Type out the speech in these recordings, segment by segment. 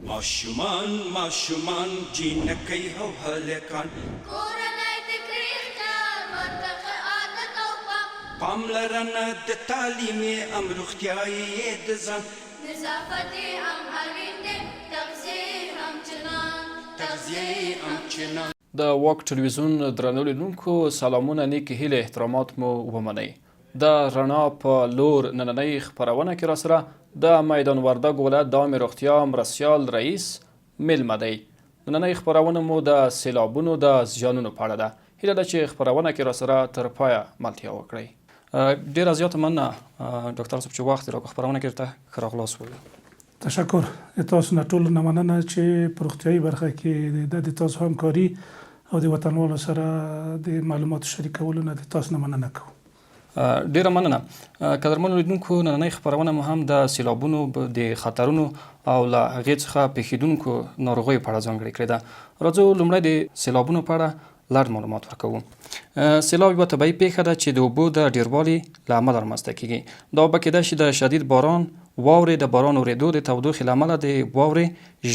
ماشومان ماشومان جینکۍ او هلکان کورنۍ د کریختار ورته عادت او پاملرنه د تعلیمي ام روغتیایي د ځان نظافت هم اړین دی تغذیه هم چنان د واک ټلویزیون درنو لیدونکو سلامونه نیک هیله احترامات مو ومنئ د رڼا په لور نننۍ خپرونه کې راسره د میدان وردګ ولایت د عامې روغتیا مرستیال رئیس میلمه دی. نننۍ خپرونه مو د سیلابونو د زیانونو په اړه ده. هیله ده چې خپرونه کې راسره تر پایه ملتیا وکړئ. ډیره زیاته مننه ډاکټر صاحب چې وخت راکړ خپرونه کې ته ښه راغلاست وویل. تشکر تاسو نه ټول نه مننه چې په روغتیایي برخه کې د تاسو همکاري او د وطنوالو سره د معلوماتو شریکولو نه د تاسو نه مننه کوم. ډیره مننه. قدرمنو لیدونکو نننۍ خپرونه مو هم د سیلابونو د خطرونو او له هغې څخه پیښیدونکو ناروغیو په اړه ځانګړې کړې ده. راځو لومړی د سیلابونو په اړه لږ معلومات ورکوو. سیلاب یوه طبیعي پیښه ده چې د اوبو د ډیروالي له امله رامنځته کیږي. دا اوبه کیدای شي د شدید باران، واورې د باران اورېدو، د تودوخې له امله د واورې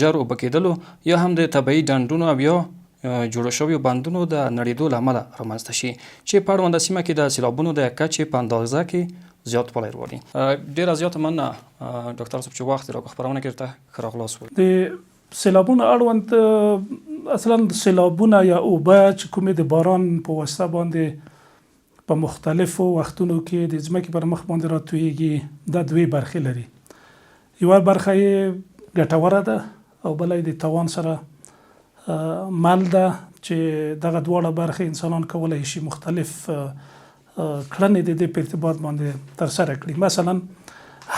ژر اوبه کیدلو یا هم د طبیعي ډنډونو او یا جوړو شویو بندونو د نړېدو له امله رامنځته شي چې په اړونده سیمه کې د سیلابونو د کچې په اندازه کې زیاتوالی راولي. ډیره زیاته مننه ډاکټر صاحب چې وخت راکړ خپرونه کې ته ښه راغلاست وویل. د سیلابونو اړوند اصلا سیلابونه یا اوبه چې کومې د باران په واسطه باندې په مختلفو وختونو کې د ځمکې پر مخ باندې راتویږي دا دوې برخې لري. یوه برخه یې ګټوره ده او بله یې د تاوان سره مل ده چې دغه دواړه برخې انسانان کولی شي مختلف کړنې د دې په ارتباط باندې ترسره کړي. مثلا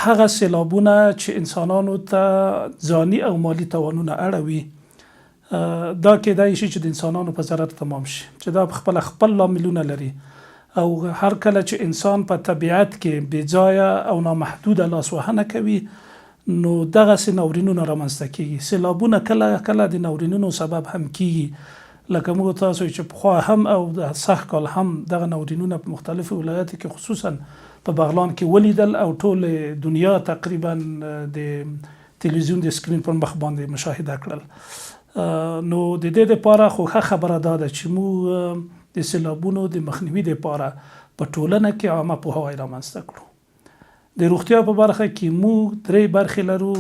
هغه سیلابونه چې انسانانو ته ځاني او مالی تاوانونه اړوي دا کېدای شي چې د انسانانو په ضرر تمام شي چې دا خپل لاملونه لري او هر کله چې انسان په طبیعت کې بې ځایه او نامحدوده لاسوهنه کوي نو دغسې ناورینونه رامنځته کیږي. سیلابونه کله کله د ناورینونو سبب هم کیږي لکه موږ تاسو چې پخوا هم او د سږکال هم دغه ناورینونه په مختلفو ولایاتو کې خصوصا په بغلان کې ولیدل او ټول دنیا تقریبا د تلویزیون د سکرین پر مخ باندې مشاهده کړل. نو د دې لپاره خو ښه خبره دا ده چې موږ د سیلابونو د مخنیوي لپاره په ټولنه کې عامه پوهاوی رامنځته کړو. د روغتیا په برخه کې موږ درې برخې لرو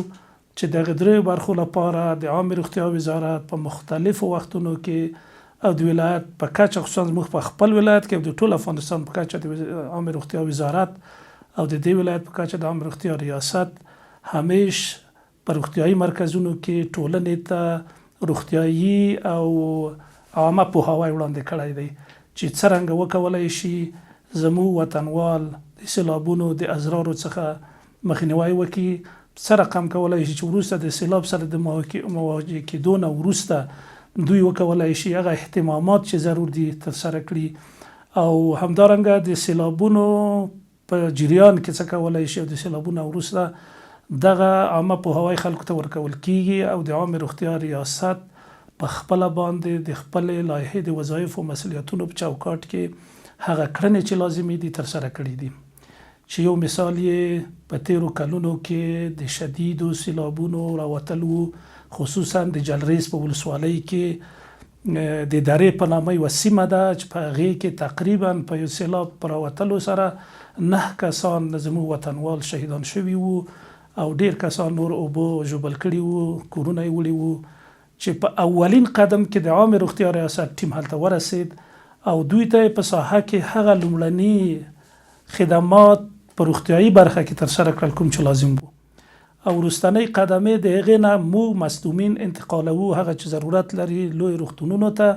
چې دغه درې برخو لپاره د عامې روغتیا وزارت په مختلفو وختونو کې او د ولایت په کچه خصوصا موږ په خپل ولایت کې او د ټول افغانستان په کچه د عامې روغتیا وزارت او د دې ولایت په کچه د عامې روغتیا ریاست همیش په روغتیایي مرکزونو کې ټولنې ته روغتیایي او عامه پوهاوی وړاندې کړی دی چې څرنګه وکولای شي زموږ وطنوال د سیلابونو د اضرارو څخه مخنیوی وکړي، څه رقم کولای شي چې وروسته د سیلاب سره د مواجه کېدو نه وروسته دوی وکولای شي هغه اهتمامات چې ضرور دي ترسره کړي او همدارنګه د سیلابونو په جریان کې څه کولای شي او د سیلابونو وروسته دغه عامه پوهاوی خلکو ته ورکول کیږي او د عامې روغتیا ریاست په خپله باندې د خپلې لایحې د وظایفو او مسؤلیتونو په چوکاټ کې هغه کړنې چې لازمي دي ترسره کړي دي چې یو مثال یې په تیرو کلونو کې د شدیدو سیلابونو راوتلو خصوصا د جلریز په ولسوالۍ کې د درې په نامه یوه سیمه ده چې په هغې کې تقریبا په یو سیلاب په راوتلو سره 9 کسان زموږ وطنوال شهیدان شوي وو او ډیر کسان نور اوبو ژوبل کړي وو، کورونه یې وړي وو چې په اولین قدم کې د عامې روغتیا ریاست ټیم هلته ورسید او دوی ته په ساحه کې هغه لومړني خدمات په روغتیایي برخه کې ترسره کړل کوم چې لازم وو او وروستنۍ قدمې د هغې نه موږ مصدومین انتقالوو هغه چې ضرورت لري لوی روغتونونو ته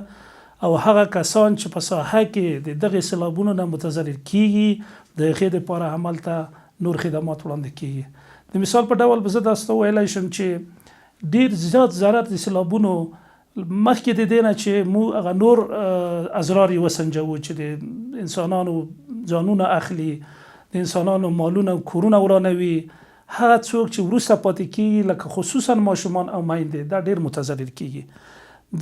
او هغه کسان چې په ساحه کې د دغې سیلابونو نه متضرر کیږي د هغې دپاره هملته نور خدمات وړاندې کیږي. د مثال په ډول به زه تاسو ته ویلی شم چې ډیر زیات ضرر د سیلابونو مخکې د دې نه چې موږ هغه نور اضرار یې وسنجوو چې د انسانانو ځانونه اخلي، د انسانانو مالونه او کورونه ورانوي، هغه څوک چې وروسته پاتې کیږي لکه خصوصا ماشومان او میندې دا ډیر متضرر کیږي.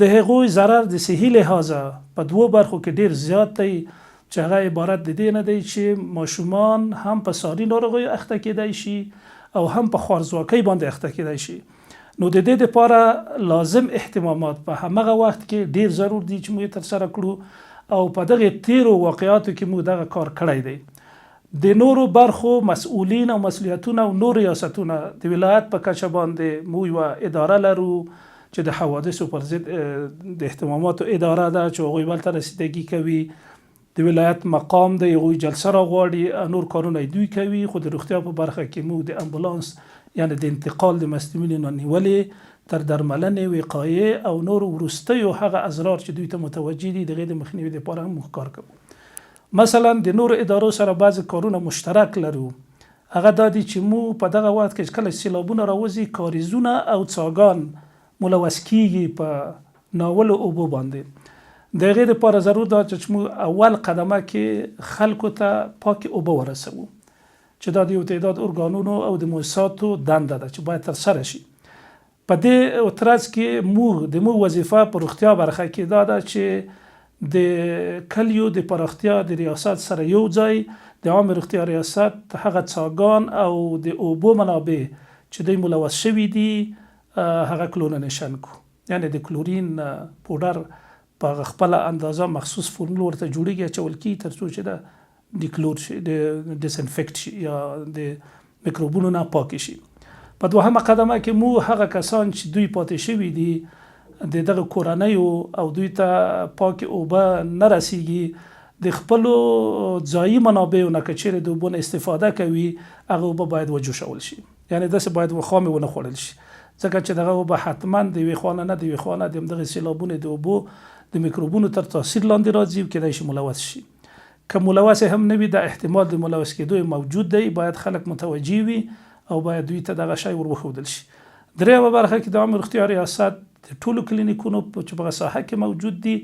د هغوی ضرر د صحي لحاظه په دوو برخو کې ډیر زیات دی چې هغه عبارت د دې نه دی چې ماشومان هم په ساري ناروغیو اخته کیدای شي او هم په خوارځواکۍ باندې اخته کیدای شي. نو د دې لپاره لازم اهتمامات په همغه وخت کې ډیر ضرور دي چې موږ ترسره کړو او په دغه تیرو واقعاتو کې موږ دغه کار کړی دی. د نورو برخو مسؤلین او مسؤلیتونه او نور ریاستونه د ولایت په کچه باندې موږ یوه اداره لرو چې د حوادثو پر ضد د اهتماماتو اداره ده چې هغوی بل ته رسیدګي کوي. د ولایت مقام دی، هغوی جلسه راغواړي، نور کارونه دوی کوي. خو د روغتیا په برخه کې موږ د امبولانس یعنی د انتقال د مصنوعي نیولې تر درملنې، وقایې او نور وروستیو هغه اضرار چې دوی ته متوجه دي د هغې د مخنیوي لپاره هم موږ کار کوو. مثلا د نورو ادارو سره بعضې کارونه مشترک لرو. هغه دا دي چې موږ په دغه وخت کې کله سیلابونه راوځي کاریزونه او څاګان ملوث کیږي په ناولو اوبو باندې. د هغې دپاره ضرور ده چې موږ اول قدمه کې خلکو ته پاکې اوبه ورسوو چې دا د یو تعداد ارګانونو او د مؤسساتو دنده ده چې باید ترسره شي. په دې ترڅ کې موږ وظیفه په روغتیا برخه کې دا ده چې د کلیو د پراختیا د ریاست سره یو ځای د عامه روغتیا ریاست هغه څاګان او د اوبو منابع چې دوی ملوث شوي دي هغه کلورینیشن کو، یعنی د کلورین پوډر په خپله اندازه مخصوص فورمول ورته جوړیږي اچول کیږي تر څو چې د ډیکلور شي، د ډیسانفیکټ شي یا د میکروبونو نه پاک شي. په دوهمه قدمه کې مو هغه کسان چې دوی پاتې شوي دي د دغه کورنیو او دوی ته پاک اوبه نه رسیږي د خپلو ځایي منابعو نه که چیرې د اوبو نه استفاده کوي هغه اوبه باید وجوشول شي، یعنی داسې باید خامې ونه خوړل شي ځکه چې دغه اوبه حتما د یوې خوا نه د یوې خوا نه د همدغې سیلابونو د اوبو د میکروبونو تر تاثیر لاندې راځي او کیدای شي ملوث شي. که ملوث هم نه وي د احتمال د ملوث کېدو موجود دی، باید خلک متوجه وي او باید دوی ته دغه شی ور وښودل شي. درېیمه برخه کې د عامه روغتیا ریاست د ټولو کلینیکونو چې په ساحه کې موجود دي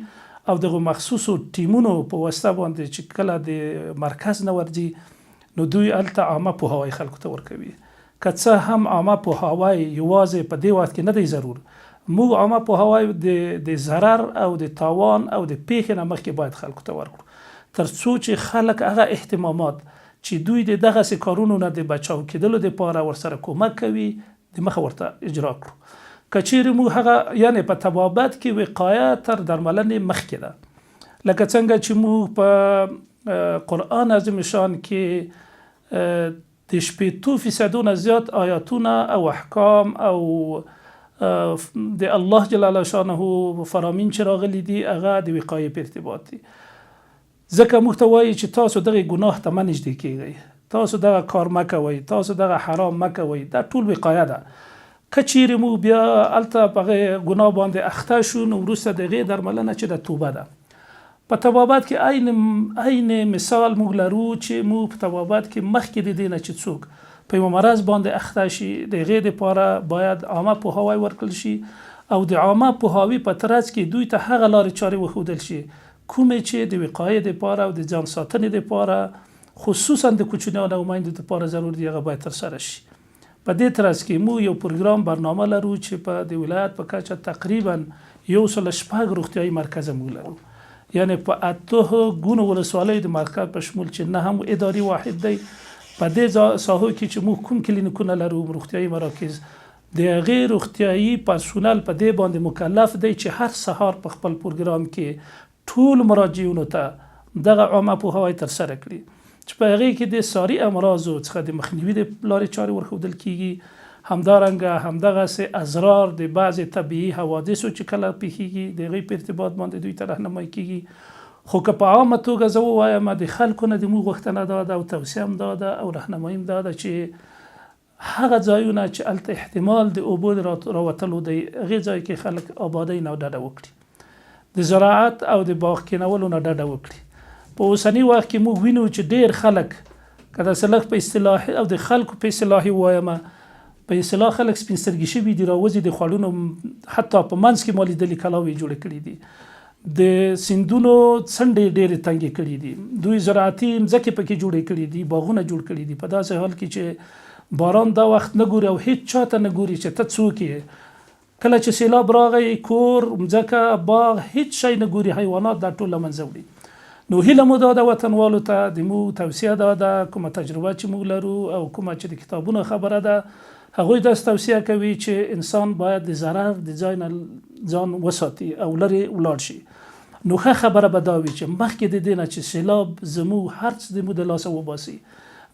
او دغه مخصوصو ټیمونو په واسطه باندې چې کله د مرکز نه ورځي نو دوی هلته عامه پوهاوی خلکو ته ورکوي. که څه هم عامه پوهاوی یوازې په دې وخت کې نه دی ضرور، موږ عامه پوهاوی د ضرر او د تاوان او د پیښې نه مخکې باید خلکو ته ورکړو تر څو چې خلک هغه اهتمامات چې دوی د دغسې کارونو نه د بچاو کېدلو دپاره ورسره کومک کوي د مخه ورته اجرا کړو. که چیرې موږ هغه یعنې په طبابت کې وقایه تر درملنې مخکې ده، لکه څنګه چې موږ په قرآن عظیم شان کې د 80% نه زیات آیاتونه او احکام او د الله جل شانه فرامین چې راغلي دي هغه د وقایې په ارتباط دي. ځکه موږ ته وایي چې تاسو دغه ګناه ته مه نږدې کیږئ، تاسو دغه کار مه کوئ، تاسو دغه حرام مه کوئ. دا ټول وقایه ده. که چیرې موږ بیا هلته په هغې ګناه باندې اخته شو نو وروسته د هغې درملنه چې د توبه ده. په طبابت کې عین مثال موږ لرو چې موږ په طبابت کې مخکې د دې نه چې څوک په یوه مرض باندې اخته شي د هغې دپاره باید عامه پوهاوی ورکړل شي او د عامه پوهاوي په ترڅ کې دوی ته هغه لارې چارې وښودل شي کومې چې د وقایې دپاره او د ځان ساتنې دپاره خصوصا د کوچنیانو او میندو دپاره ضرور دي هغه باید ترسره شي. په دې ترڅ کې موږ یو پروګرام برنامه لرو چې په د ولایت په کچه تقریبا 106 روغتیایي مرکزه موږ لرو، یعنی په 8 ګونو ولسوالیو د مرکز په شمول چې 9 اداري واحد دی. په دې ساحو کې چې موږ کوم کلینیکونه لرو روغتیایي مراکز د هغې روغتیایي پرسونل په دې باندې مکلف دی چې هر سهار په خپل پروګرام کې ټول مراجعینو ته دغه عامه پوهاوی ترسره کړي چې په هغې کې د ساري امراضو څخه د مخنیوي د لارې چارې ورښودل کیږي. همدارنګه همدغسې اضرار د بعضې طبیعي حوادثو چې کله پیښیږي د هغې په ارتباط باندې دوی ته رهنمایي کیږي. خو که په عامه توګه زه ووایم د خلکو نه د موږ غوښتنه دا ده او توصیه هم دا ده او رهنمایي هم دا ده چې هغه ځایونه چې هلته احتمال د اوبو راوتلو دی هغې ځای کې خلک آبادۍ نه ډډه وکړي، د زراعت او د باغ کینولو نه ډډه وکړي. په اوسني وخت کې موږ وینو چې ډېر خلک که داسې لږ په اصطلاح او د خلکو په اصطلاح ووایم په اصطلاح خلک سپین سترګي شوي دي، راوځي د خوړونو حتی په منځ کې ما لیدلي کلاوې جوړې کړي دي، د سیندونو څنډې ډېرې تنګې کړي دي، دوی زراعتي مځکې پکې جوړې کړي دي، باغونه جوړ کړي دي. په داسې حال کې چې باران دا وخت نه ګوري او هیڅ چاته نه ګوري چې ته څوک یې. کله چې سیلاب راغی کور مځکه باغ هیڅ شی نه ګوري، حیوانات دا ټول له منځه وړي. نو هیله مو دا ده وطنوالو ته د مو توصیه دا ده کومه تجربه چې موږ لرو او کومه چې د کتابونو خبره ده هغوی داسې توصیه کوي چې انسان باید د ضرر د ځای نه ځان وساتي او لرې ولاړ شي. نو ښه خبره به دا وي چې مخکې د دې نه چې سیلاب زموږ هر څه د موږ د لاسه وباسي،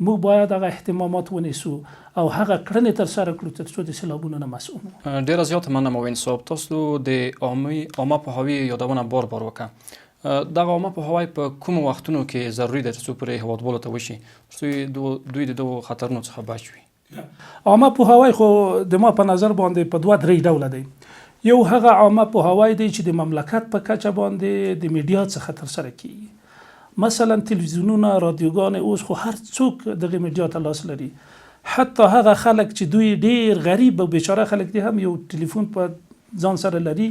موږ باید هغه اهتمامات ونیسو او هغه کړنې ترسره کړو تر څو د سیلابونو نه مسؤل وو. ډېره زیاته مننه موین صاحب. تاسو د عامه پوهاوي یادونه بار وکړه. دغه عامه پوهاوی په کومو وختونو کې ضروري ده تر څو پرې هیوادوالو ته وشي تر دوی د دغو خطرونو څخه بچ وي؟ عامه پوهاوی خو د ما په نظر باندې په 2-3 ډوله دی. یو هغه عامه پوهاوی دی چې د مملکت په کچه باندې د میډیا څخه ترسره کیږي. مثلا تلویزیونونه، رادیوګانې اوس خو هر څوک دغه میډیا ته لاس لري. حتی هغه خلک چې دوی ډیر غریب او بیچاره خلک دي هم یو ټلیفون په ځان سره لري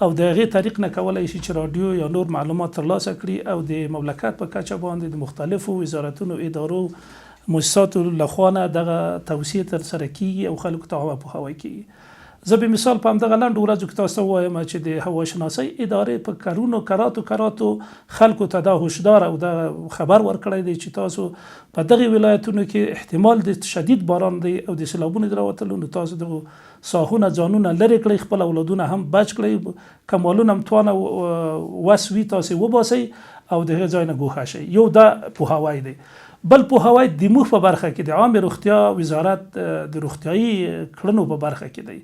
او د هغې طریق نه کولی شي چې رادیو یا نور معلومات ترلاسه کړي او د مملکت په کچه باندې د مختلفو وزارتونو، ادارو، مؤسساتو لخوا نه دغه توصیې ترسره کیږي او خلکو ته عامه پوهاوی کیږي. زه به مثال په همدغه لنډو ورځو کې تاسو ته ووایم چې د هواشناسۍ ادارې په کارونو کراتو خلکو ته دا هوشدار او دا خبر ورکړی دی چې تاسو په دغه ولایتونو کې احتمال د شدید باران دی او د سیلابونو د راوتلو، نو تاسو دغه ساحونه ځانونه لرې کړئ، خپل اولادونه هم بچ کړئ، که مالونه هم توانه وس وي تاسې وباسئ او د هغې ځای نه ګوښه شئ. یو دا پوهاوی دی. بل پوهاوی د موږ په برخه کې د عامې روغتیا وزارت د روغتیایي کړنو په برخه کې دی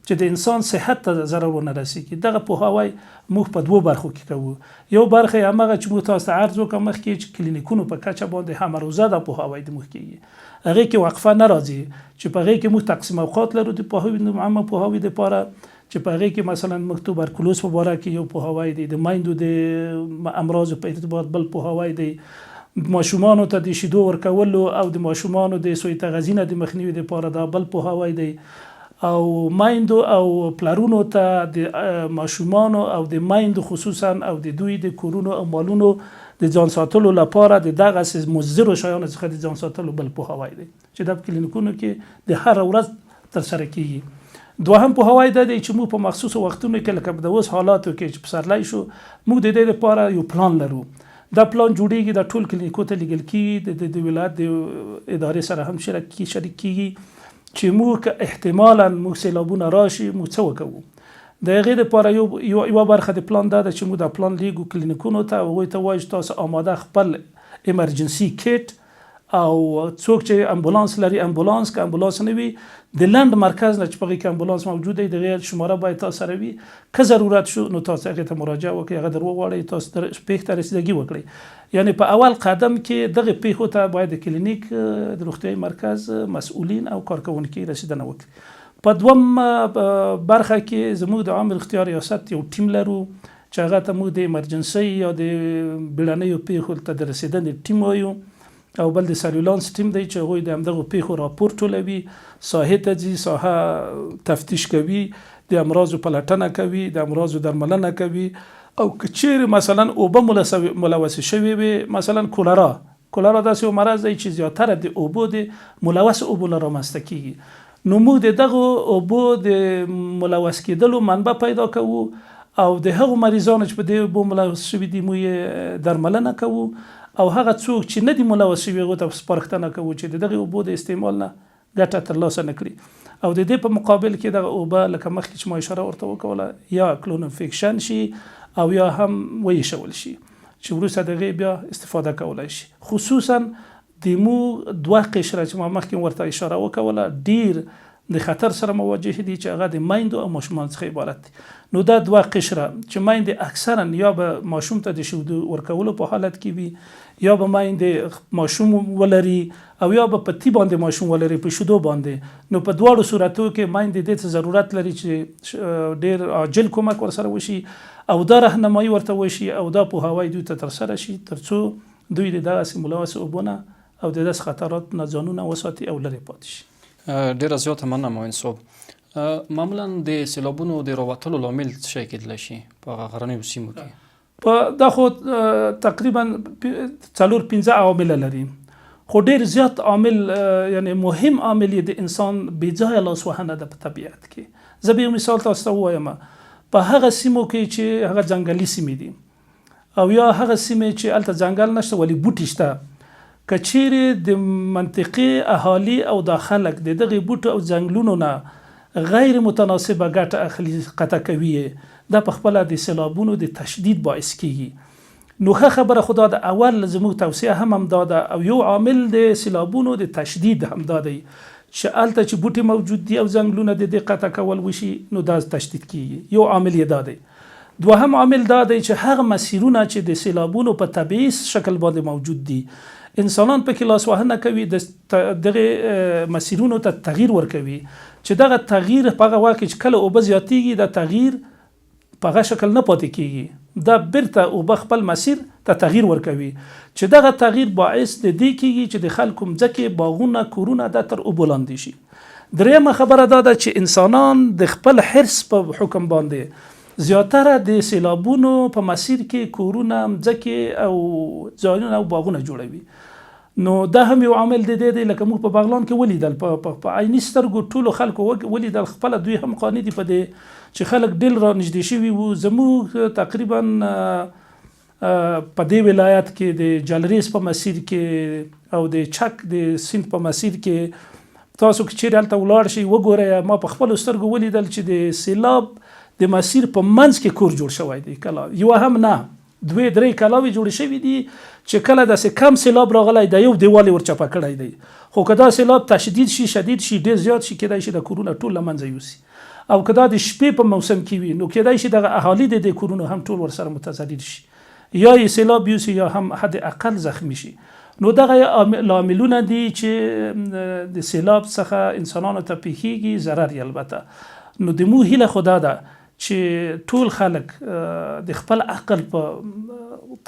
چې د انسان صحت ته ضرر ونه رسېږي. دغه پوهاوی موږ په 2 برخو کې کوو. یو برخه یې همغه چې موږ تاسو ته عرض وکړم مخکې چې کلینیکونو په کچه باندې هم روزه دا پوهاوی د موږ کېږي. هغې کې وقفه نه راځي چې په هغې کې موږ تقسیم اوقات لرو د پوهاوي عامه پوهاوي دپاره چې په هغې کې مثلا موږ توبرکلوز په باره کې یو پوهاوی دی، د میندو د امراضو په ارتباط بل پوهاوی دی، ماشومانو ته د شیدو ورکولو او د ماشومانو د سوء تغذیې نه د مخنیوي دپاره دا بل پوهاوی دی، او میندو او پلرونو ته د ماشومانو او د میندو خصوصا او د دوی د کورونو او مالونو د ځان ساتلو لپاره د دغسې مضرو شیانو څخه د ځان ساتلو بل پوهاوی دی چې دا په کلینیکونو کې د هر ورځ ترسره کیږي. دوهم پوهاوی دا دی چې موږ په مخصوصو وختونو کې لکه د اوس حالاتو کې چې پسرلی شو موږ د دې لپاره یو پلان لرو. دا پلان جوړیږي، دا ټول کلینیکو ته لیږل کیږي، د ولایت د ادارې سره هم شریک کیږي چې موږ احتمالا موږ سیلابونه راشي موږ څه وکوو. د هغې دپاره یوه برخه د پلان دا ده چې موږ دا پلان لیږو کلینیکونو ته او هغوی ته وایو چې تاسو آماده خپل ایمرجنسي کیټ او څوک چې امبولانس لري امبولانس، که امبولانس نه وي د لنډ مرکز نه چې په هغې کې امبولانس موجود دی د هغې شماره باید تاسو سره وي. که ضرورت شو نو تاسو هغې ته مراجعه وکړئ، هغه در وغواړئ، تاسو پیښې ته رسیدګي وکړئ. یعنې په اول قدم کې دغې پیښو ته باید د کلینیک د روغتیایي مرکز مسؤلین او کارکوونکي رسیدنه وکړي. په دوم برخه کې زموږ د عامې روغتیا ریاست یو ټیم لرو چې هغه ته موږ د ایمرجنسۍ یا د بیړنیو پیښو ته د رسیدنې ټیم وایو، او بل د سرویلانس ټیم دی چې هغوی د همدغو پیښو راپور ټولوي، ساحې ته ځي، ساحه تفتیش کوي، د امراضو پلټنه کوي، د امراضو درملنه کوي. او که چیرې مثلا اوبه ملوثې شوې وي، مثلا کولرا داسې یو مرض دی چې زیاتره د اوبو د ملوث اوبو نه رامنځته کیږي، نو موږ د دغو اوبو د ملوث کېدلو منبع پیدا کوو او د هغو مریضانو چې په دې اوبو ملوث شوي دي موږ یې درملنه کوو، او هغه څوک چې نه دي ملوث شوي هغو ته سپارښتنه کوو چې د دغې اوبو د استعمال نه ګټه ترلاسه نه کړي. او د دې په مقابل کې دغه اوبه لکه مخکې چې ما اشاره ورته وکوله یا کلون انفیکشن شي او یا هم ویشول شي چې وروسته د هغې بیا استفاده کولی شي. خصوصا د مو 2 قشره چې ما مخکې ورته اشاره وکوله ډیر د خطر سره مواجه دي چې هغه د میندو او ماشومان څخه عبارت دي. نو دا 2 قشره چې میندې اکثرا یا به ماشوم ته د شیدو ورکولو په حالت کې وي یا به میندې ماشوم ولري او یا به په تی باندې ماشوم ولري په شیدو باندې، نو په دواړو صورتو کې میندې دې ته ضرورت لري چې ډیر عاجل کومک ورسره وشي او دا راهنمایي ورته وشي او دا پوهاوی دوی ته ترسره شي تر څو دوی د دغسې ملوث اوبو نه او د داسې خطراتو نه ځانونه وساتي او لرې پاتې شي. ډیره زیاته مننه موین صاحب. معمولا د سیلابونو د راوتلو لامل څه شی کیدلی شي په غرنیو سیمو کې؟ دا خو تقریبا 4-5 عوامل لري، خو ډیر زیات عامل یعنی مهم عامل د انسان بېځایه لاسوهنه ده په طبیعت کې. زه به یو مثال تاسو ته ووایم. په هغه سیمو کې چې هغه ځنګلي سیمې دي او یا هغه سیمې چې هلته ځنګل نشته ولی بوټي شته، که چیرې د منطقې اهالي او دا خلک د دغې بوټو او ځنګلونو نه غیر متناسبه ګټه اخلي قطع کوي دا په خپله د سیلابونو د تشدید باعث کیږي نو ښه خبره خو دا د اول زموږ توصیه هم همدا ده او یو عامل د سیلابونو د تشدید همدا دی چې هلته چې بوټي موجود دي او ځنګلونه د دې قطع کول وشي نو دا تشدید کیږي یو عامل یې دا دی دوهم عامل دا دی چې هغه مسیرونه چې د سیلابونو په طبیعي شکل باندې موجود دي انسانان پکې لاسوهنه کوي دغه مسیرونو ته تغییر ورکوي چې دغه تغییر په هغه وخت کې چې کله اوبه زیاتیږي دا تغییر په هغه شکل نه پاتې کیږي دا بیرته اوبه خپل مسیر ته تغییر ورکوي چې دغه تغییر باعث د دې کیږي چې د خلکو مځکې باغونه کورونه دا تر اوبو لاندې شي درېیمه خبره دا ده چې انسانان د خپل حرص په حکم باندې زیاتره د سیلابونو په مسیر کې کورونه مځکې او ځایونه او باغونه جوړوي نو دا هم یو عامل دی لکه موږ په بغلان کې ولیدل په عیني سترګو ټولو خلکو ولیدل خپله دوی هم قانع دي په دې چې خلک ډېر را نږدې شوي وو زموږ تقریبا په دې ولایت کې د جلریز په مسیر کې او د چک د سیند په مسیر کې تاسو که چیرې هلته ولاړ شئ وګورئ ما په خپلو سترګو ولیدل چې د سیلاب د مسیر په منځ کې کور جوړ شوی دی کلا یو هم نه 2-3 کلاوې جوړې شوي دي چې کله داسې کم سیلاب راغلی د یو دیوال یې ورچپه کړی دی خو که دا سیلاب تشدید شي شدید شي ډېر زیات شي کیدای شي د کورونه ټول له منځه یوسي او که دا د شپې په موسم کې وي نو کیدای شي دغه اهالي د دې کورونو هم ټول ورسره متضرر شي یا یې سیلاب یوسي یا هم حد اقل زخمی شي نو دغه لاملونه دي چې د سیلاب څخه انسانانو ته پیښیږي ضرر یې البته نو د مو هیله خو دا ده چې ټول خلک د خپل عقل په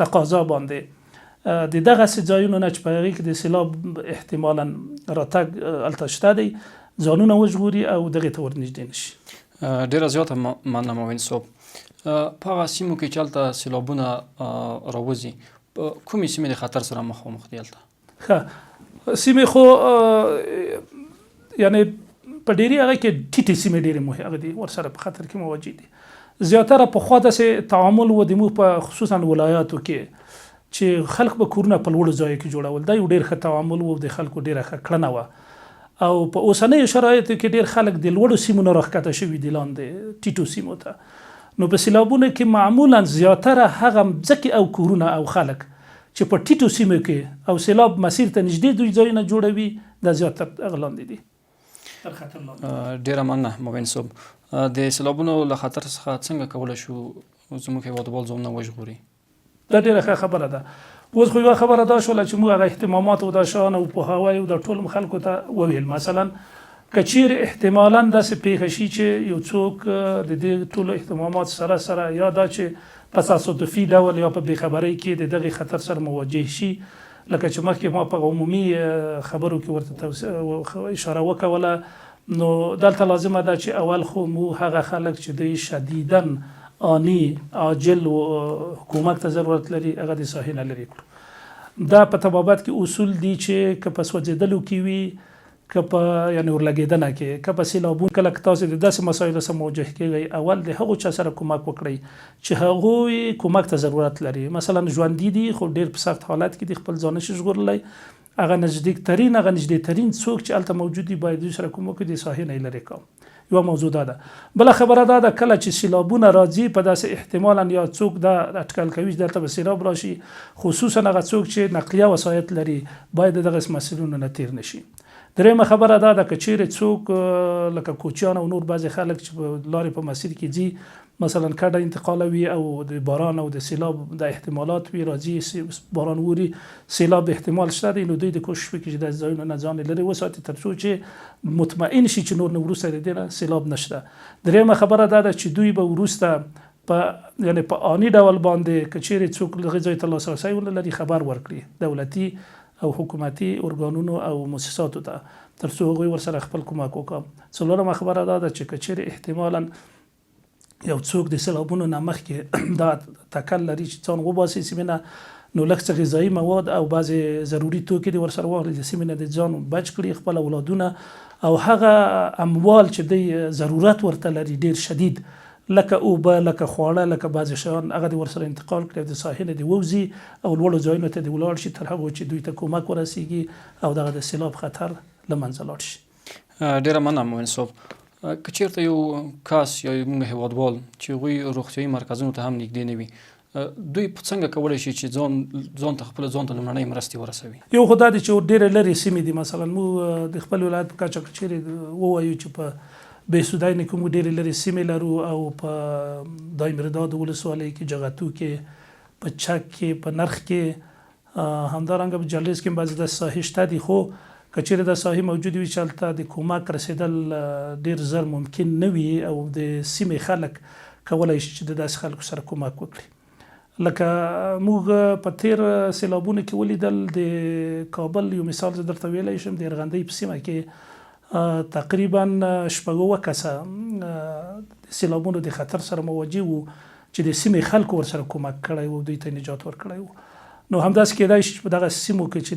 تقاضا باندې د دغسې ځایونو نه چې په هغې کې د سیلاب احتمالا راتګ هلته شته دی ځانونه وژغوري او دغې ته ورنږدې نه شي ډېره زیاته مننه موین صاحب په هغه سیمو کې چې هلته سیلابونه راوځي کومې سیمې د خطر سره مخامخ دي هلته ښه سیمې خو یعنی په ډیری هغه کې ټیټې سیمې ډېرې مهمه دي ورسره په خطر کې موجود دي زیاتره پخوا داسې تعامل و د موږ په خصوصا ولایاتو کې چې خلک به کورونه په لوړو ځایو کې جوړول دا یو ډېر ښه تعامل و د خلکو ډېره ښه کړنه وه او په اوسنیو شرایطو کې ډېر خلک د لوړو سیمو نه راښکته شوي دي لاندې ټیټو سیمو ته نو په سیلابونو کې معمولا زیاتره هغه مځکې او کورونه او خلک چې په ټیټو سیمو کې او سیلاب مسیر ته نږدې دوی ځایونه جوړوي دا زیاتره هغه لاندې دي ډېره مننه موین صاحب د سیلابونو له خطر څخه څنګه کولی شو زموږ هېوادوال ځانونه وژغوري دا ډېره ښه خبره ده اوس خو یوه خبره دا شوله چې موږ هغه اهتمامات او دا شیان او پوهاوی او دا ټول خلکو ته وویل مثلا که چیرې احتمالا داسې پیښه شي چې یو څوک د دې ټولو احتمامات سره سره یا دا چې په تصادفي ډول یا په بېخبرۍ کې د دغې خطر سره مواجه شي لکه چې مخکې ما په عمومي خبرو کې ورته اشاره وکوله نو دلته لازمه ده چې اول خو مو هغه خلک چې دوی شدیداً آني عاجل حکومت ته ضرورت لري هغه د ساحې نه لرې کړو دا په طبابت کې اصول دي چې که په سوځېدلو کې وي که په یعنې ورلګېدنه کې که په سیلابونو کله که تاسو د داسې مسایلو سره مواجه کېږئ اول د هغو چا سره کومک وکړئ چې هغوی کومک ته ضرورت لري مثلا ژوندي دي خو ډېر په سخت حالت کې دي خپل ځان نشي ژغورلی هغه نږدې ترین څوک چې هلته موجود دي باید دوی سره کومک وکړي د ساحې نه یې لرې کړو یوه موضوع دا ده بله خبره دا ده کله چې سیلابونه راځي په داسې احتمالا یا څوک دا اټکل کوي چې دلته به سیلاب راشي خصوصا هغه څوک چې نقلیه وسایط لري باید د دغسې مسیرونو نه تېر نشي درېیمه خبره دا ده که چیرې څوک لکه کوچیان او نور بعضې خلک چې په لارې په مسیر کې ځي مثلا کډه انتقالوي او د باران او د سیلاب د احتمالات وي راځي باران ووري سیلاب احتمال شته دی نو دوی د کوشش وکړي چې د ځایونو نه ځان لرې وساتي تر څو چې مطمئن شي چې نور نه وروسته د دې نه سیلاب نشته درېیمه خبره دا ده چې دوی به وروسته په یعنې په آني ډول باندې که چیرې څوک دغې ځای ته لاسرسی ولري خبر ورکړي دولتي او حکومتي ارګانونو او مؤسساتو ته تر څو هغوی ورسره خپل کومک وکړي څلورمه خبره دا ده چې که چیرې احتمالا یو څوک د سیلابونو نه مخکې دا تکل لري چې ځان وباسي سیمې نه نو لږ څه غذایي مواد او بعضې ضروري توکي دې ورسره واخلي د سیمې نه د ځان بچ کړي خپل اولادونه او هغه اموال چې دی ضرورت ورته لري ډېر شدید لکه اوبه، لکه خواړه، لکه بعضې شیان هغه دې ورسره انتقال کړي او د ساحې نه دې ووځي او لوړو ځایونو ته دې ولاړ شي تر هغو چې دوی ته کومک ورسیږي او دغه د سیلاب خطر له منځه لاړ شي. ډیره مننه مومن صاحب. که چېرته یو کس یا موږ هیوادوال چې هغوی روغتیایي مرکزونو ته هم نږدې نه وي، دوی څنګه کولی شي چې ځان ته لومړنۍ مرستې ورسوي؟ یو خو دا دی چې ډېرې لرې سیمې دي، مثلا موږ د خپل ولایت په کچه که چېرې ووایو چې په بهسودای کې موږ ډېرې لرې سیمې لرو او په دایمیرداد ولسوالۍ کې، جغتو کې، په چک کې، په نرخ کې، همدارنګه په جلریز کې هم بعضې داسې ساحې شته دي. خو که چېرې دا ساحې موجودې وي چې هلته د کومک رسېدل ډېر زر ممکن نه وي او د سیمې خلک کولی شي چې د داسې خلکو سره کومک وکړي. لکه موږ په تیر سیلابونو کې ولیدل د کابل یو مثال زه درته ویلی شم، د ارغندۍ په سیمه کې تقریبا 6 کسه د سیلابونو د خطر سره مواجه وو چې د سیمې خلکو ورسره کومک کړی و، دوی ته نجات ورکړی و. نو همداسې کیدای شي چې په دغه سیمو کې چې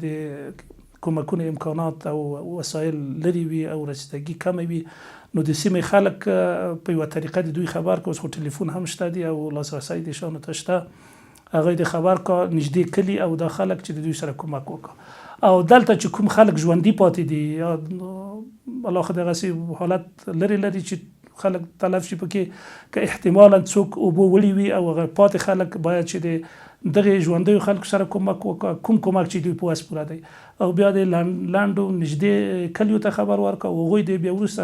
د کومکونو امکانات او وسایل لرې وي او رسیدګي کمه وي، نو د سیمې خلک په یوه طریقه د دوی خبر که اوس خو ټلیفون هم شته دي او لاسرسی د شیانو ته شته، هغوی د خبر کا نږدې کلي او دا خلک چې د دوی سره کومک وکړه. او دلته چې کوم خلک ژوندي پاتې دي یا الله خو دغسې حالت لري چې خلک تلف شي پکې، که احتمالا څوک اوبه وړي وي او هغه پاتې خلک باید چې د دغه ژوندیو خلکو سره کومک وکړه، کوم کومک چې دوی په وس پوره دی، او بیا د لنډو نږدې کلیو ته خبر ورکړه او هغوی د بیا وروسته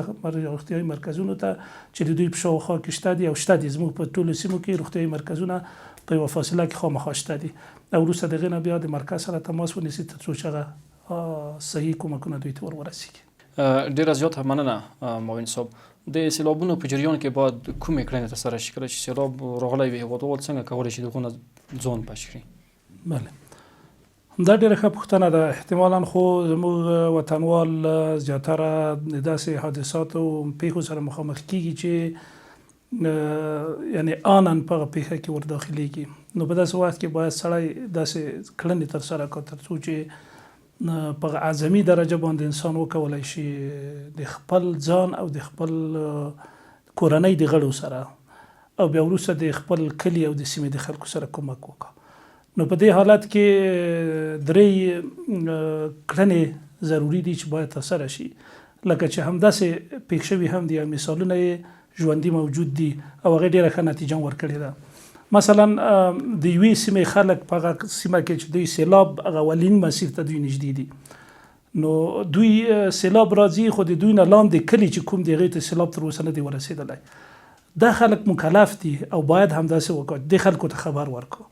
روغتیایي مرکزونو ته چې د دوی په شاوخوا کې شته دي او شته دي، زموږ په ټولو سیمو کې روغتیایي مرکزونه په یوه فاصله کې خامخا شته دي، او وروسته د هغې نه بیا د مرکز سره تماس ونیسي تر څو چې هغه صحیح کومکونه دوی ته ورسیږي. ډیره زیاته مننه معاون صاحب. د سیلابونو په جریان کې باید کومې کړنې ترسره شي؟ کله چې سیلاب راغلی وي هیوادوال څنګه کولی شي د هغو نه ځان بچ کړي؟ بله، دا ډېره ښه پوښتنه ده. احتمالا خو زموږ وطنوال زیاتره د داسې حادثاتو پیښو سره مخامخ کیږي چې یعنی آنن په هغه پیښه کې ورداخلیږي. نو په داسې وخت کې باید سړی داسې کړنې ترسره کړي تر څو چې په اعظمي درجه باندې انسان وکولی شي د خپل ځان او د خپل کورنۍ د غړو سره او بیا وروسته د خپل کلي او د سیمې د خلکو سره کومک وکړه. نو په دې حالت کې 3 کړنې ضروري دي چې باید ترسره شي، لکه چې همداسې پېښ شوي هم دي او مثالونه یې ژوندي موجود دي او هغې ډېره ښه نتیجه هم ورکړې ده. مثلا د یوې سیمې خلک په هغه سیمه کې چې دوی سیلاب هغه اولین مسیر ته دوی نږدې دي، نو دوی سیلاب راځي خو د دوی نه لاندې کلي چې کوم دی هغې ته سیلاب تر اوسه نه دی ورسېدلی. دا خلک مکلف دي او باید همداسې وکړي، دې خلکو ته خبر ورکړو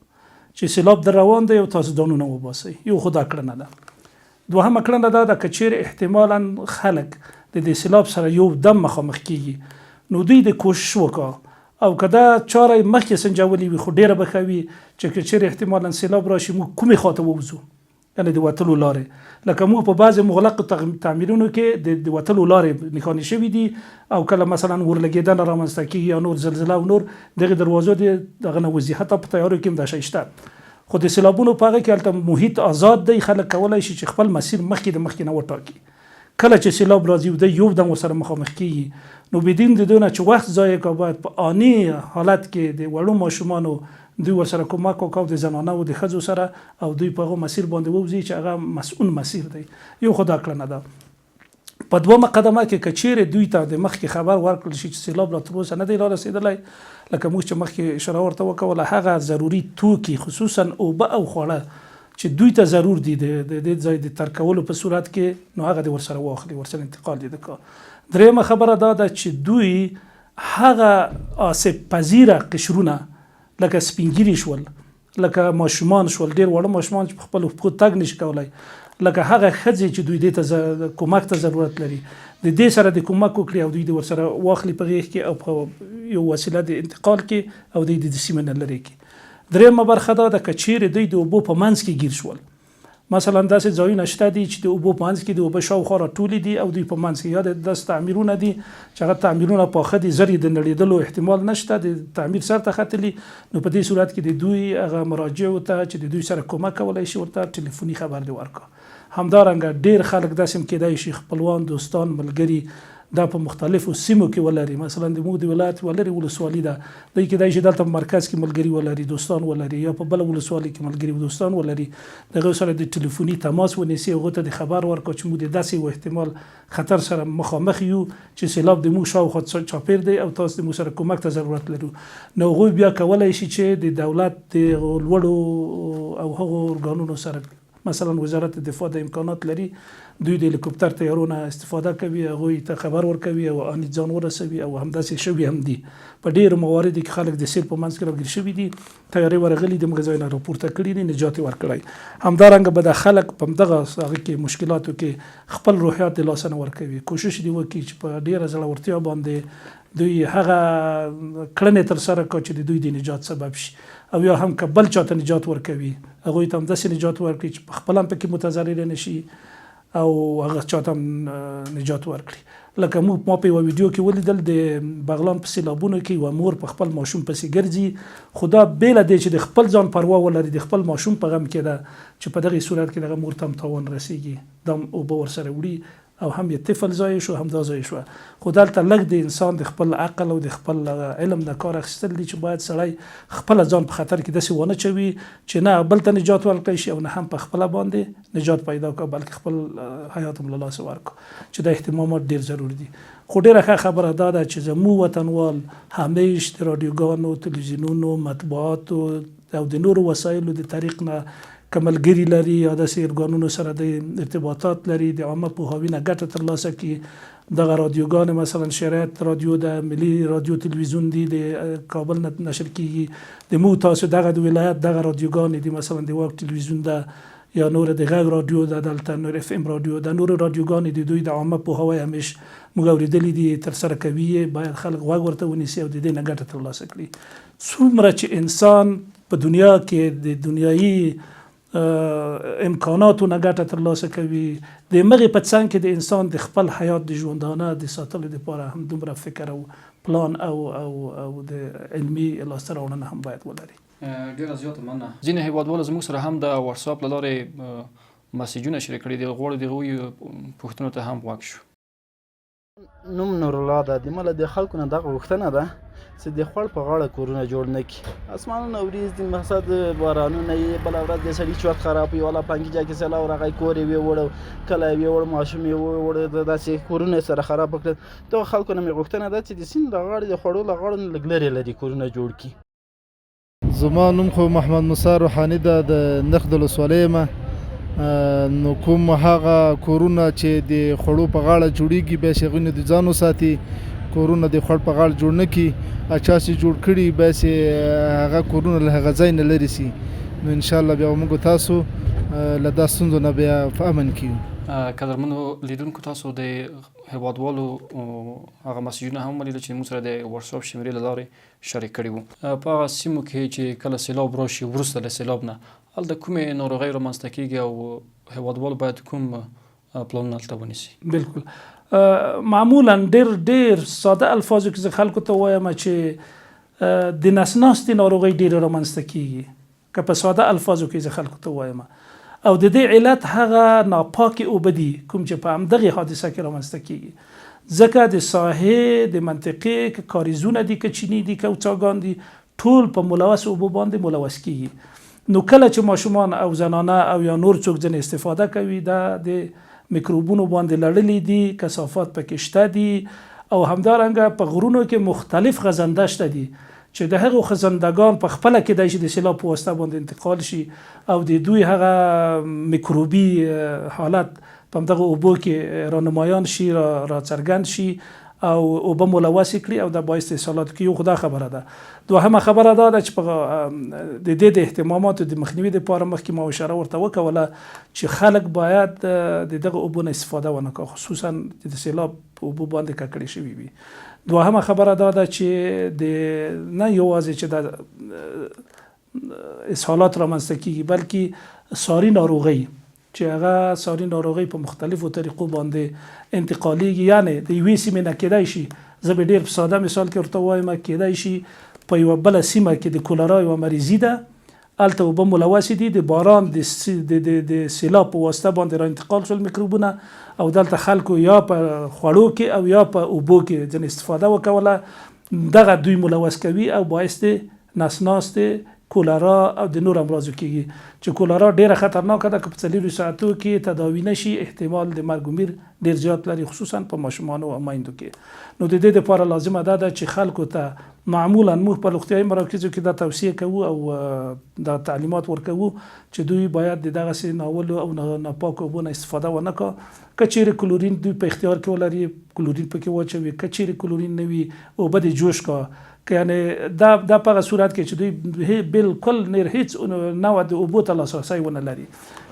چې سیلاب در روان دی او تاسو ځانونه وباسئ. یو خو دا کړنه ده. دوهمه کړنه دا ده که چیرې احتمالا خلک د دې سیلاب سره یو دم مخامخ کیږي، نو دوی د کوشش وکړه او که دا چاره مخکې سنجولي وي خو ډېره به ښه وي چې که چیرې احتمالا سیلاب راشي موږ کومې خواته ووځو، یعنې د وتلو لارې. لکه موږ په بعضې مغلقو تعمیرونو کې د وتلو لارې نښانې شوي دي او کله مثلا ورلګېدنه رامنځته کېږي یا نور زلزله او نور دغې دروازو دغه نه وځي، حتی په تیارو کې هم دا شی شته. خو د سیلابونو په هغه کې هلته محیط آزاد دی، خلک کولی شي چې خپل مسیر مخکې د مخکې نه وټاکي. کله چې سیلاب راځي د یو دم ورسره مخامخ کېږي، نو بدین د دونه چې وخت ضایع کړه باید په آني حالت کې د وړو ماشومانو دوی ورسره کومک وکړو، د زنانه او د ښځو سره، او دوی په هغه مسیر باندې ووځي چې هغه مسؤل مسیر دی. یو خو دا کړنه ده. په دومه قدمه کې که چیرې دوی ته د مخکې خبر ورکړل شي چې سیلاب لا تر اوسه نه دی رارسېدلی، لکه موږ چې مخکې اشاره ورته وکوله، هغه ضروري توکي خصوصا اوبه او خواړه چې دوی ته ضرور دي د دې ځای د ترکولو په صورت کې، نو هغه دې ورسره واخلي، ورسره انتقال دې وکړي. درېیمه خبره دا ده چې دوی هغه آسیب پذیره قشرونه لکه سپینګیري شول، لکه ماشومان شول، ډېر واړه ماشومان چې په خپلو پښو تګ نشي کولی، لکه هغه ښځې چې دوی دې ته کومک ته ضرورت لري، د دې سره د کومک وکړي او دوی دې ورسره واخلي په غېږ کې او په یو وسیله د انتقال کې او دوی د سیمې نه لرې کړي. درېیمه برخه دا ده که چیرې دوی د اوبو په منځ کې ګیر شول، مثلا داسې ځایونه شته دي چې د اوبو په منځ کې د اوبه شاوخوا راټولې دي او دوی په منځ کې یا داسې تعمیرونه دي چې هغه تعمیرونه پاخه دي، زر یې د نړېدلو احتمال نشته، د تعمیر سر ته ختلي، نو په دې صورت کې د دوی هغه مراجعو ته چې د دوی سره کومک کولی شي ورته ټلیفوني خبر دې ورکړه. همدارنګه ډېر خلک داسې هم کېدای شي خپلوان، دوستان، ملګري دا په مختلفو سیمو کې ولري. مثلا د موږ د ولایت ولري ولسوالي ده، دوی کېدای شي دلته مرکز کې ملګري ولري دوستان ولري، یا په بل ولسوالي کې ملګري دوستان ولري، دغه سره د ټلیفوني تماس ونیسي، هغه ته د خبر ورکړي چې موږ د داسې یو احتمال خطر سره مخامخ یو چې سیلاب د موږ شاوخوا چاپیر دی او تاسو د موږ سره کومک ته ضرورت لرو. نو هغوی بیا کولی شي چې د دولت د لوړو او هغو ارګانونو سره مثلا وزارت دفاع د امکانات لري، دوی د هلیکوپټر طیارونه استفاده کوي، هغوی ته خبر ورکوي او اني ځان ورسوي، او همداسې شوي هم دي. په ډېرو مواردو کې خلک د سیل په منځ کې راګیر شوي دي، تیارې ورغلي د موږ ځای نه راپورته کړي دي، نجات یې ورکړی. همدارنګه به د خلک په همدغه هغه کې مشکلاتو کې خپل روحیات د لاسه نه ورکوي، کوشش دې وکړي چې په ډېره زړورتیا باندې دوی هغه کړنې ترسره کړي چې د دوی د نجات سبب شي، او یا هم که بل چاته نجات ورکوي هغوی ته همداسې نجات ورکړي چې په خپل هم پکې متضرر نه شي او هغه چاته هم نجات ورکړي. لکه ما په یوه ویډیو کې ولیدل د بغلان په سیلابونو کې یوه مور په خپل ماشوم پسې ګرځي، خو دا بیله دی چې د خپل ځان پروا ولري، د خپل ماشوم په غم کې ده چې په دغه صورت کې دغه مور ته هم تاوان رسیږي، دا اوبه ورسره وړي او هم یې طفل ضایع شو، هم دا ضایع شوه. خو دلته لږ د انسان د خپل عقل او د خپل علم نه کار اخیستل دي چې باید سړی خپل ځان په خطر کې داسې ونه چوي چې نه بل ته نجات ورکړی شي او نه هم په خپله باندې نجات پیدا کړه، بلکې خپل حیات هم له لاسه ورکړو، چې دا اهتمامات ډېر ضروري دي. خو ډېره ښه خبره دا ده چې زموږ وطنوال همیش د رادیوګانو، تلویزیونونو، مطبوعاتو او د نورو وسایلو د طریق نه که ملګري لري یا داسې ارګانونو سره د ارتباطات لري، د عامه پوهاوي نه ګټه ترلاسه کړي. دغه رادیوګانې مثلا شریعت رادیو ده، ملي رادیو تلویزیون دي د کابل نه نشر کیږي، د مو تاسو دغه د ولایت دغه رادیوګانې دي، مثلا د واک تلویزیون ده یا نور د غږ رادیو ده، دلته نور اف ام رادیو ده، نور رادیوګانې د دوی د عامه پوهاوی همیش موږ اورېدلي دي ترسره کوي، باید خلک غوږ ورته ونیسي او د دې نه ګټه ترلاسه کړي. څومره چې انسان په دنیا کې د دنیایي امکاناتو نه ګټه ترلاسه کوي، د مغې په څنګ کې د انسان د خپل حیات د ژوندانه د ساتلو دپاره هم دومره فکر او پلان او د علمي لاسته راوړنه هم باید ولري. ډېره زیاته مننه. ځینې هېوادوالو زموږ سره هم د واتساپ له لارې مسیجونه شریک کړي دي، غواړو د هغوی پوښتنو ته هم غوږ شو. نوم نورالله ده. د مله د خلکو نه دغه غوښتنه ده چې د خوړ په غاړه کورونه جوړ نه کړي. اسمانونه وریځ دي، مقصد بارانونه یې، بله ورځ د سړي چوک خراب وي، والا پنګي جا کې سیلاب راغی، کور یې ویوړ، کلی یې ویوړ، ماشوم یې ویوړ، داسې کورونه یې سره خراب کړل. دغه خلکو نه مې غوښتنه ده چې د سیند له غاړې د خوړو له غاړو نه لږ لرې لرې کورونه جوړ کړي. زما نوم خو محمد موسی روحاني ده، د نرخ د ولسوالۍ یم. نو کوم هغه کورونه چې د خوړو په غاړه جوړیږي بیا چې هغوی نه د ځان وساتي، کورونه د خوړ په غاړه جوړ نه کړي، چا چې جوړ کړي بیا چې هغه کورونه له هغه ځای نه لرې سي. نو انشاءالله بیا موږ تاسو له دا ستونزو نه بیا په امن کې یو. قدرمنو لیدونکو، تاسو د هېوادوالو هغه مسیجونه هم ولیدل چې موږ سره د واتساپ شمېرې له لارې شریک کړي وو. په هغه سیمو کې چې کله سیلاب راشي، وروسته له سیلاب نه هلته کومې ناروغۍ رامنځته کېږي او هېوادوالو باید کوم پلانونه هلته ونیسي؟ بالکل. معمولا ډېر ساده الفاظو کې زه خلکو ته وایم چې د نس ناستې ناروغۍ ډېرې رامنځته کېږي، که په ساده الفاظو کې زه خلکو ته وایم، او د دې علت هغه ناپاکې اوبه دي کوم چې په همدغې حادثه کې رامنځته کېږي. ځکه د ساحې د منطقې که کاریزونه دي، که چیني دي، که څاګان دي، ټول په ملوث اوبو باندې ملوث کېږي. نو کله چې ماشومان او زنانه او یا نور څوک ځنې استفاده کوي، دا د میکروبونو باندې لړلي دي، کثافات پکې شته دي، او همدارنګه په غرونو کې مختلف خزنده شته دي چې د هغو خزندگان په خپله کېدای شي د سیلاب په واسطه باندې انتقال شي او د دوی هغه میکروبي حالت په همدغه اوبو کې رانمایان شي، را څرګند شي او اوبه ملوثې کړي او دا باعث د اسهالاتو کې یو خو دا خبره ده. دوهمه خبره دا ده چې د دې د اهتماماتو د مخنیوي دپاره مخکې ما اشاره ورته وکوله چې خلک باید د دغه اوبو نه استفاده ونه کړي، خصوصا د سیلاب په اوبو باندې ککړې شوي وي. دوهمه خبره دا ده چې د نه یوازې چې د اسهالات رامنځته کېږي بلکې ساري ناروغۍ چې هغه ساري ناروغۍ په مختلفو طریقو باندې انتقالیږي. یعنی د یوې سیمې نه کېدای شي، زه به ډېر په ساده مثال کې ورته وایم، کېدای شي په یوه بله سیمه کې د کولرا یوه مریضي ده هلته اوبه ملوثې دي، د باران د سیلاب په واسطه باندې را انتقال شول میکروبونه او دلته خلکو یا په خوړو کې او یا په اوبو کې ځینې استفاده وکوله، دغه دوی ملوث کوي او باعث د نسناستې، کولرا او د نور امراضو کېږي چې کولرا ډیره خطرناکه ده که په 4 ساعتو کې تداوی نشي احتمال د مرګ و میر ډیر زیات لري، خصوصا په ماشومانو او میندو کې. نو د دې لپاره لازمه ده چې خلکو ته معمولا موږ په روغتیایي مراکزو کې دا توصیه کوو او دا تعلیمات ورکوو چې دوی باید د دغسې ناولو او ناپاکو اوبو نه استفاده ونه کړي. که چیرې کلورین دوی په اختیار کې ولري کلورین پکې واچوي، که چیرې کلورین نه وي اوبه د جوش کړه، یعنی دا په هغه صورت کې چې دوی بالکل نیر هیڅ نوع د اوبو ته لاسرسی ونه لري.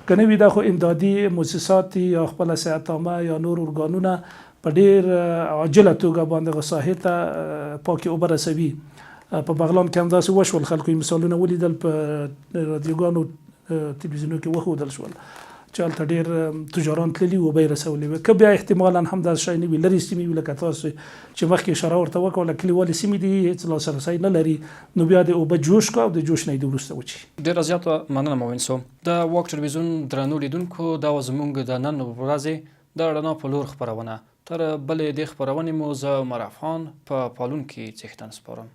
که نه وي دا خو امدادي موسسات یا خپله صحت عامه یا نور ارګانونه په ډیر عاجله توګه باندې ساحې ته پاکې اوبه رسوي. په بغلان کې هم داسې وشول، خلکو مثالونه ولیدل په رادیوګانو تلویزیونو کې وښودل شول چې هلته ډېر تجاران تللي اوبه یې رسولې وې. که بیا احتمالا هم داسې شی نه وي، لرې سیمې وي لکه تاسو چې مخکې اشاره ورته وکړله، کلیوالې سیمې دي هېڅ لاسرسی نه لري، نو بیا د اوبه جوش کړه او د جوش نه یې د وروسته وچي. ډېره زیاته مننه مومن صاحب. د واک ټلویزیون درنو لیدونکو دا وه زموږ د نن ورځې د رڼا په لور خپرونه. تر بلې دې خپرونې مو زه عمر افغان په پالون کې څښتن سپارم.